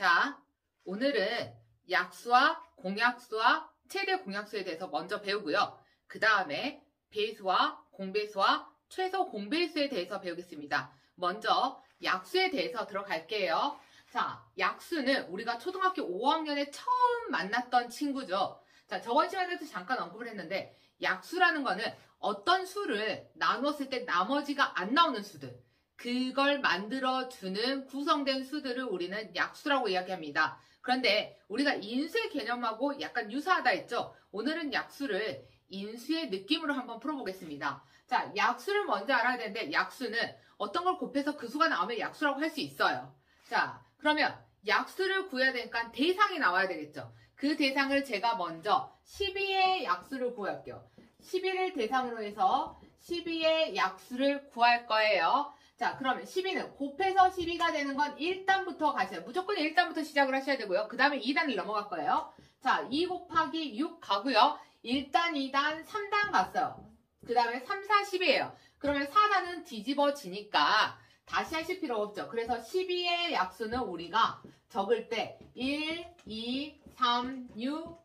자, 오늘은 약수와 공약수와 최대 공약수에 대해서 먼저 배우고요. 그 다음에 배수와 공배수와 최소 공배수에 대해서 배우겠습니다. 먼저 약수에 대해서 들어갈게요. 자, 약수는 우리가 초등학교 5학년에 처음 만났던 친구죠. 자, 저번 시간에도 잠깐 언급을 했는데 약수라는 거는 어떤 수를 나눴을 때 나머지가 안 나오는 수들, 그걸 만들어주는 구성된 수들을 우리는 약수라고 이야기합니다. 그런데 우리가 인수의 개념하고 약간 유사하다 했죠? 오늘은 약수를 인수의 느낌으로 한번 풀어보겠습니다. 자, 약수를 먼저 알아야 되는데 약수는 어떤 걸 곱해서 그 수가 나오면 약수라고 할 수 있어요. 자, 그러면 약수를 구해야 되니까 대상이 나와야 되겠죠? 그 대상을 제가 먼저 12의 약수를 구할게요. 12를 대상으로 해서 12의 약수를 구할 거예요. 자, 그러면 12는 곱해서 12가 되는 건 1단부터 가셔요. 무조건 1단부터 시작을 하셔야 되고요. 그 다음에 2단을 넘어갈 거예요. 자, 2 곱하기 6 가고요. 1단, 2단, 3단 갔어요. 그 다음에 3, 4, 10이에요. 그러면 4단은 뒤집어지니까 다시 하실 필요 없죠. 그래서 12의 약수는 우리가 적을 때 1, 2, 3, 6,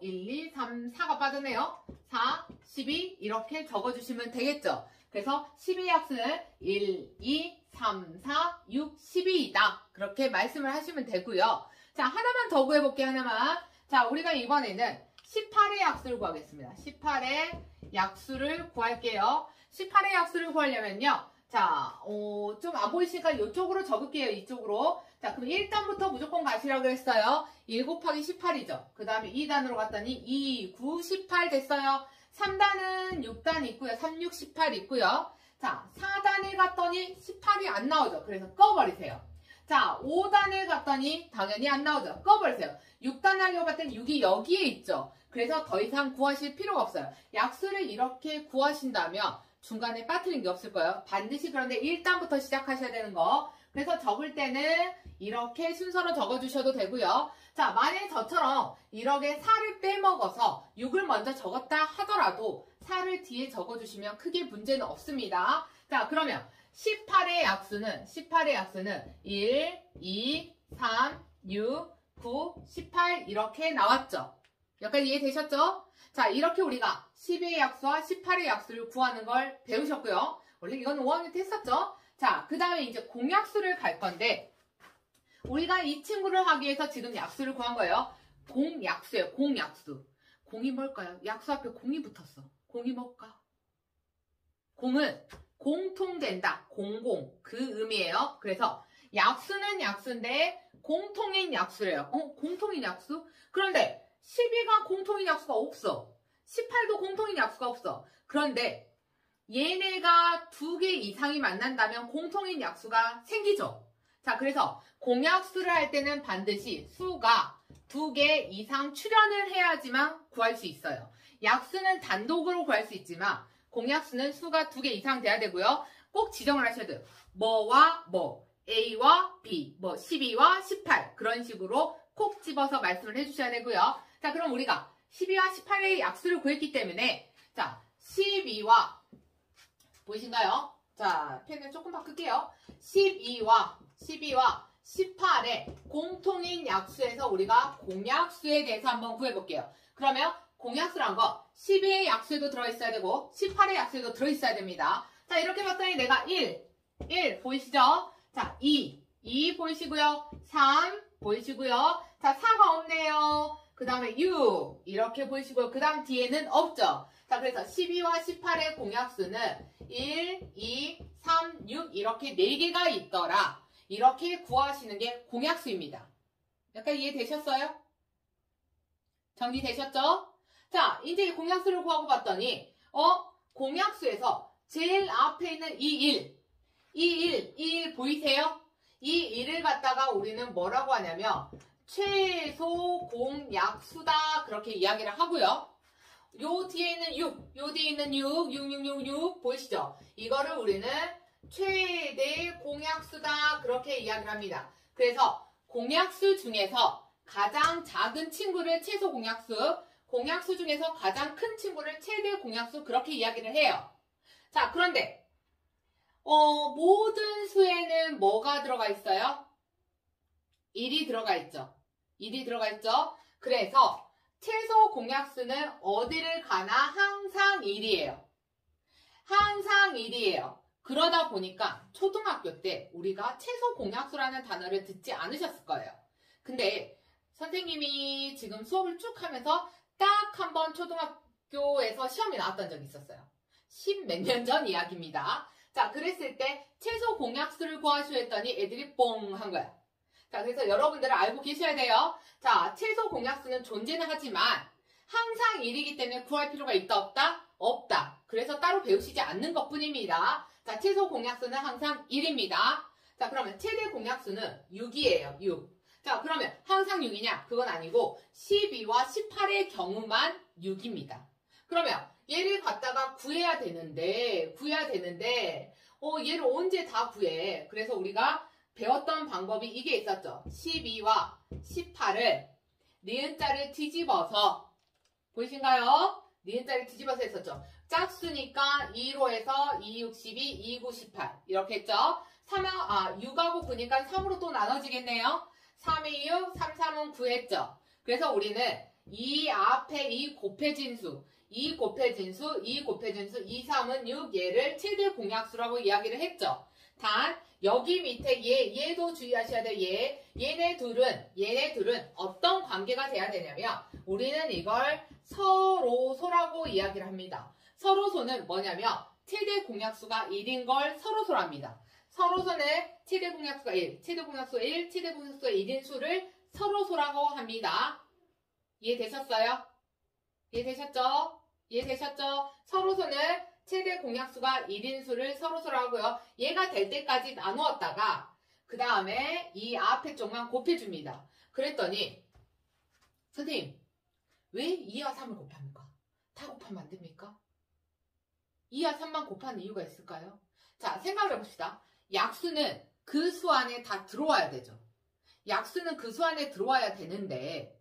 1, 2, 3, 4가 빠졌네요. 4, 12 이렇게 적어주시면 되겠죠. 그래서 12의 약수는 1, 2, 3, 4, 6, 12이다. 그렇게 말씀을 하시면 되고요. 자, 하나만 더 구해볼게요. 하나만. 자, 우리가 이번에는 18의 약수를 구하겠습니다. 18의 약수를 구할게요. 18의 약수를 구하려면요. 자, 좀 안 보이시니까 이쪽으로 적을게요. 이쪽으로. 자, 그럼 1단부터 무조건 가시라고 했어요. 1 곱하기 18이죠. 그 다음에 2단으로 갔더니 2, 9, 18 됐어요. 3단은 6단 있고요. 3, 6, 18 있고요. 자, 4단에 갔더니 18이 안 나오죠. 그래서 꺼버리세요. 자, 5단에 갔더니 당연히 안 나오죠. 꺼버리세요. 6단 하려고 봤더니 6이 여기에 있죠. 그래서 더 이상 구하실 필요가 없어요. 약수를 이렇게 구하신다면 중간에 빠뜨린 게 없을 거예요. 반드시 그런데 1단부터 시작하셔야 되는 거. 그래서 적을 때는 이렇게 순서로 적어주셔도 되고요. 자, 만약에 저처럼 이렇게 4를 빼먹어서 6을 먼저 적었다 하더라도 4를 뒤에 적어주시면 크게 문제는 없습니다. 자, 그러면 18의 약수는 1, 2, 3, 6, 9, 18 이렇게 나왔죠. 여기까지 이해되셨죠? 자, 이렇게 우리가 12의 약수와 18의 약수를 구하는 걸 배우셨고요. 원래 이건 5학년 때 했었죠? 자, 그 다음에 이제 공약수를 갈 건데 우리가 이 친구를 하기 위해서 지금 약수를 구한 거예요. 공약수예요. 공약수. 공이 뭘까요? 약수 앞에 공이 붙었어. 공이 뭘까? 공은 공통된다. 공공. 그 의미예요. 그래서 약수는 약수인데 공통인 약수래요. 공통인 약수? 그런데 12가 공통인 약수가 없어. 18도 공통인 약수가 없어. 그런데 얘네가 2개 이상이 만난다면 공통인 약수가 생기죠. 자, 그래서 공약수를 할 때는 반드시 수가 2개 이상 출현을 해야지만 구할 수 있어요. 약수는 단독으로 구할 수 있지만 공약수는 수가 2개 이상 돼야 되고요. 꼭 지정을 하셔야 돼요. 뭐와 뭐, A와 B, 뭐 12와 18 그런 식으로 콕 집어서 말씀을 해주셔야 되고요. 자, 그럼 우리가 12와 18의 약수를 구했기 때문에 자, 12와 보이신가요? 자, 펜을 조금 바꿀게요. 12와 18의 공통인 약수에서 우리가 공약수에 대해서 한번 구해볼게요. 그러면 공약수란 거 12의 약수에도 들어있어야 되고 18의 약수에도 들어있어야 됩니다. 자, 이렇게 봤더니 내가 1 보이시죠? 자, 2 보이시고요. 3 보이시고요. 자, 4가 없네요. 그 다음에 6 이렇게 보이시고요. 그 다음 뒤에는 없죠. 자, 그래서 12와 18의 공약수는 1, 2, 3, 6 이렇게 4개가 있더라. 이렇게 구하시는 게 공약수입니다. 약간 이해되셨어요? 정리되셨죠? 자, 이제 공약수를 구하고 봤더니 공약수에서 제일 앞에 있는 이 1 보이세요? 이 1을 갖다가 우리는 뭐라고 하냐면 최소 공약수다 그렇게 이야기를 하고요. 요 뒤에 있는 6 보이시죠? 이거를 우리는 최대 공약수다 그렇게 이야기를 합니다. 그래서 공약수 중에서 가장 작은 친구를 최소 공약수, 공약수 중에서 가장 큰 친구를 최대 공약수 그렇게 이야기를 해요. 자, 그런데 모든 수에는 뭐가 들어가 있어요? 1이 들어가 있죠. 1이 들어가 있죠. 그래서 최소 공약수는 어디를 가나 항상 1이에요. 항상 1이에요. 그러다 보니까 초등학교 때 우리가 최소 공약수라는 단어를 듣지 않으셨을 거예요. 근데 선생님이 지금 수업을 쭉 하면서 딱 한 번 초등학교에서 시험이 나왔던 적이 있었어요. 10몇 년 전 이야기입니다. 자, 그랬을 때 최소 공약수를 구하시오 했더니 애들이 뽕 한 거야. 자, 그래서 여러분들은 알고 계셔야 돼요. 자, 최소 공약수는 존재는 하지만 항상 1이기 때문에 구할 필요가 있다 없다? 없다. 그래서 따로 배우시지 않는 것뿐입니다. 자, 최소 공약수는 항상 1입니다. 자, 그러면 최대 공약수는 6이에요. 6. 자, 그러면 항상 6이냐? 그건 아니고 12와 18의 경우만 6입니다. 그러면 얘를 갖다가 구해야 되는데 얘를 언제 다 구해? 그래서 우리가 배웠던 방법이 이게 있었죠. 12와 18을 니은자를 뒤집어서 보이신가요? 니은자를 뒤집어서 했었죠. 짝수니까 2로 해서 2, 6, 12, 2, 9, 18 이렇게 했죠. 6하고 9니까 3으로 또 나눠지겠네요. 3, 2, 6, 3, 3은 9 했죠. 그래서 우리는 이 앞에 이 곱해진 수, 2 곱해진 수, 2 곱해진 수, 2, 3은 6 얘를 최대 공약수라고 이야기를 했죠. 단 여기 밑에 얘도 주의하셔야 돼요. 얘네 둘은 어떤 관계가 돼야 되냐면 우리는 이걸 서로소라고 이야기를 합니다. 서로소는 뭐냐면 최대 공약수가 1인 걸 서로소랍니다. 서로소는 최대 공약수가 1, 최대 공약수가 1, 최대 공약수가 1인 수를 서로소라고 합니다. 이해되셨어요? 이해되셨죠? 이해되셨죠? 서로소는 최대 공약수가 1인 수를 서로소라고 하고요. 얘가 될 때까지 나누었다가 그 다음에 이 앞에 쪽만 곱해줍니다. 그랬더니 선생님 왜 2와 3을 곱합니까? 다 곱하면 안 됩니까? 2와 3만 곱하는 이유가 있을까요? 자, 생각을 해봅시다. 약수는 그 수 안에 다 들어와야 되죠. 약수는 그 수 안에 들어와야 되는데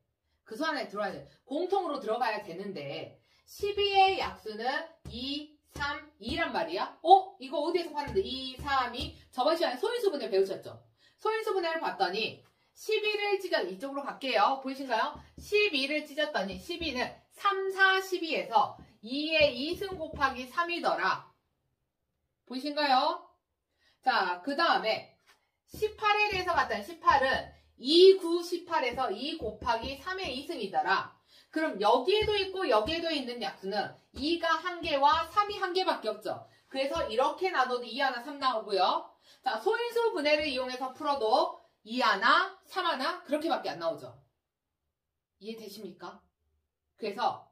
공통으로 들어가야 되는데 12의 약수는 2, 3, 2란 말이야. 이거 어디에서 봤는데 2, 3, 2 저번 시간에 소인수분해 배우셨죠? 소인수분해를 봤더니 12를 이쪽으로 갈게요. 보이신가요? 12를 찢었더니 12는 3, 4, 12에서 2의 2승 곱하기 3이더라. 보이신가요? 자, 그 다음에 18에 대해서 봤더니 18은 2, 9, 18에서 2 곱하기 3의 2승이더라. 그럼 여기에도 있고 여기에도 있는 약수는 2가 1개와 3이 1개밖에 없죠. 그래서 이렇게 나눠도 2 하나 3 나오고요. 자, 소인수 분해를 이용해서 풀어도 2 하나 3 하나 그렇게밖에 안 나오죠. 이해되십니까? 그래서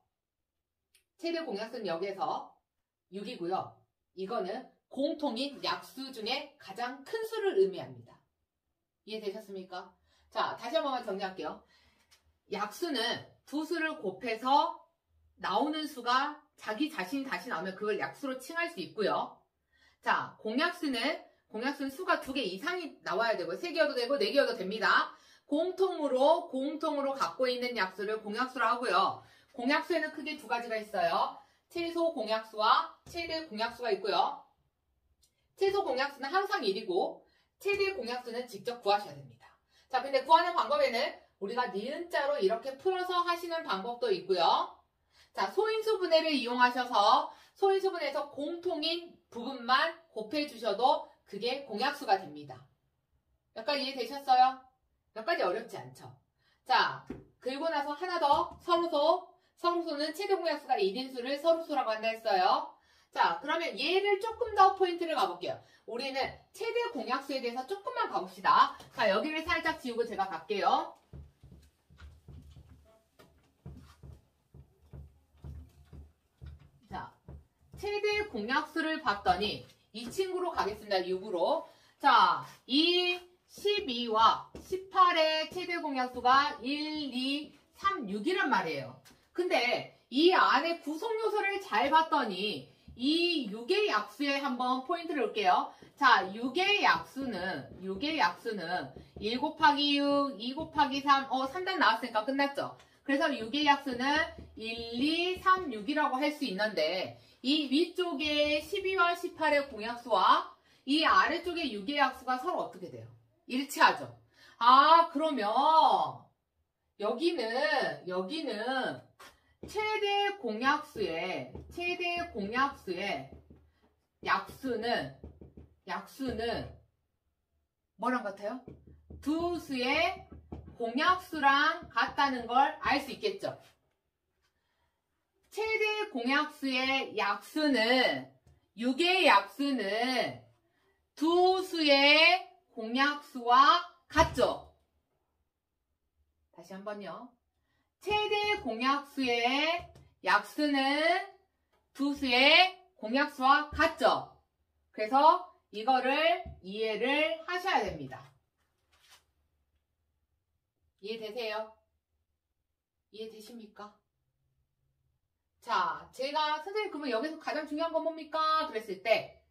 최대 공약수는 여기에서 6이고요. 이거는 공통인 약수 중에 가장 큰 수를 의미합니다. 이해되셨습니까? 자, 다시 한 번만 정리할게요. 약수는 두 수를 곱해서 나오는 수가 자기 자신이 다시 나오면 그걸 약수로 칭할 수 있고요. 자, 공약수는 수가 2개 이상이 나와야 되고 3개여도 되고 4개여도 됩니다. 공통으로 갖고 있는 약수를 공약수로 하고요. 공약수에는 크게 두 가지가 있어요. 최소 공약수와 최대 공약수가 있고요. 최소 공약수는 항상 1이고 최대 공약수는 직접 구하셔야 됩니다. 자, 근데 구하는 방법에는 우리가 니은자로 이렇게 풀어서 하시는 방법도 있고요. 자, 소인수분해를 이용하셔서 소인수분해에서 공통인 부분만 곱해주셔도 그게 공약수가 됩니다. 몇 가지 이해되셨어요? 몇 가지 어렵지 않죠? 자, 그리고 나서 하나 더 서로소는 최대 공약수가 1인 수를 서로소라고 한다 했어요. 자, 그러면 얘를 조금 더 포인트를 가볼게요. 우리는 최대 공약수에 대해서 조금만 가봅시다. 자, 여기를 살짝 지우고 제가 갈게요. 자, 최대 공약수를 봤더니 이 친구로 가겠습니다. 6으로. 자, 이 12와 18의 최대 공약수가 1, 2, 3, 6이란 말이에요. 근데 이 안에 구성 요소를 잘 봤더니 이 6의 약수에 한번 포인트를 놓을게요. 자, 6의 약수는 1 곱하기 6, 2 곱하기 3, 3단 나왔으니까 끝났죠. 그래서 6의 약수는 1, 2, 3, 6이라고 할 수 있는데 이 위쪽에 12와 18의 공약수와 이 아래쪽에 6의 약수가 서로 어떻게 돼요? 일치하죠. 아, 그러면 여기는 최대 공약수의 약수는 뭐랑 같아요? 두 수의 공약수랑 같다는 걸 알 수 있겠죠? 최대 공약수의 약수는 6의 약수는 두 수의 공약수와 같죠? 다시 한번요. 최대 공약수의 약수는 두 수의 공약수와 같죠? 그래서 이거를 이해를 하셔야 됩니다. 이해되세요? 이해되십니까? 자, 제가 선생님 그러면 여기서 가장 중요한 건 뭡니까? 그랬을 때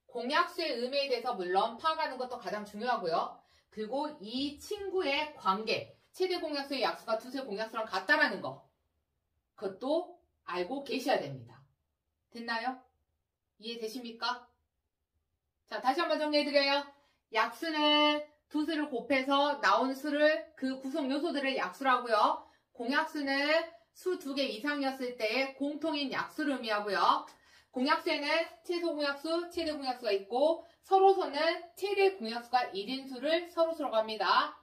공약수의 의미에 대해서 물론 파악하는 것도 가장 중요하고요. 그리고 이 친구의 관계, 최대 공약수의 약수가 두수의 공약수랑 같다라는 거, 그것도 알고 계셔야 됩니다. 됐나요? 이해되십니까? 자, 다시 한번 정리해드려요. 약수는 두수를 곱해서 나온 수를 그 구성 요소들을 약수라고요. 공약수는 수 2개 이상이었을 때의 공통인 약수를 의미하고요. 공약수에는 최소 공약수, 최대 공약수가 있고 서로서는 최대 공약수가 1인 수를 서로서라고 합니다.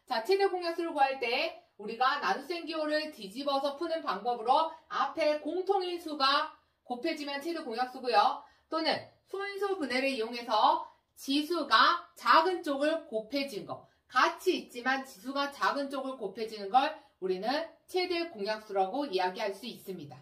자, 최대 공약수를 구할 때 우리가 나눗셈 기호를 뒤집어서 푸는 방법으로 앞에 공통인 수가 곱해지면 최대 공약수고요. 또는 소인수 분해를 이용해서 지수가 작은 쪽을 곱해진 거, 같이 있지만 지수가 작은 쪽을 곱해지는 걸 우리는 최대 공약수라고 이야기할 수 있습니다.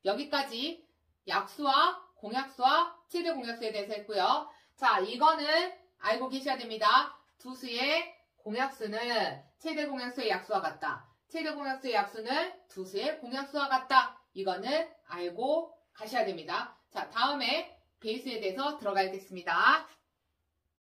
여기까지 약수와 공약수와 최대 공약수에 대해서 했고요. 자, 이거는 알고 계셔야 됩니다. 두수의 공약수는 최대 공약수의 약수와 같다. 최대 공약수의 약수는 두수의 공약수와 같다. 이거는 알고 가셔야 됩니다. 자, 다음에 배수에 대해서 들어가겠습니다.